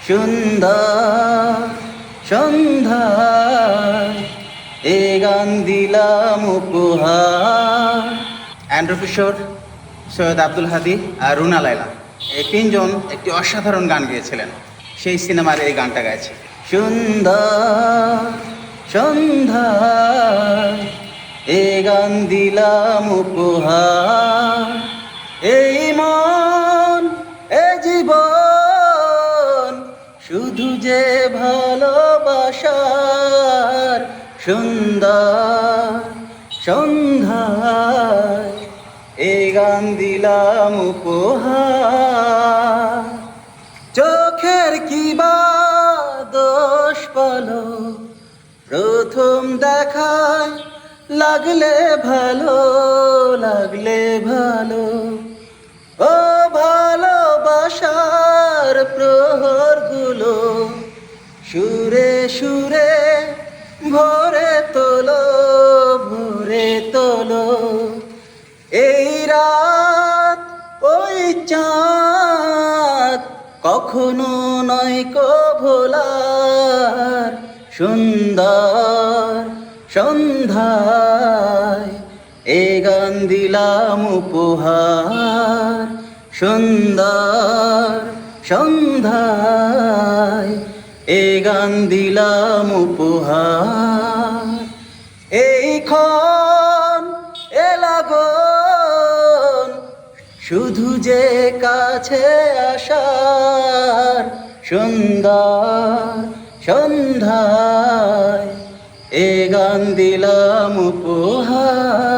সুন্দর সন্ধ্যায় এ গান দিলাম উপহার। অ্যান্ড্রু কিশোর, সৈয়দ আব্দুল হাদি আর রুনা লায়লা, এই তিনজন একটি অসাধারণ গান গেয়েছিলেন। সেই সিনেমার এই গানটা গাইছে। সুন্দর সন্ধ্যায় এ গান দিলাম উপহার, এই মন এ জীবন শুধু যে ভালোবাসার। সুন্দর সন্ধ্যায় এ গান দিলাম উপহার। চোখের কি বা দোষ বলো, প্রথম দেখায় লাগলে ভালো, লাগলে ভালো। ও ভালোবাসার প্রহরগুলো সুরে সুরে ভরে তোলো, ভরে তোলো। এই রাত ওই চাঁদ কখনো নয় কো ভোলার। সুন্দর সন্ধ্যায় এ গান দিলাম উপহার। সুন্দর সন্ধ্যায় এ গান দিলাম উপহার। এই ক্ষণ এ লাগন শুধু যে কাছে আসার। সুন্দর সন্ধ্যায় এ গান দিলাম উপহার।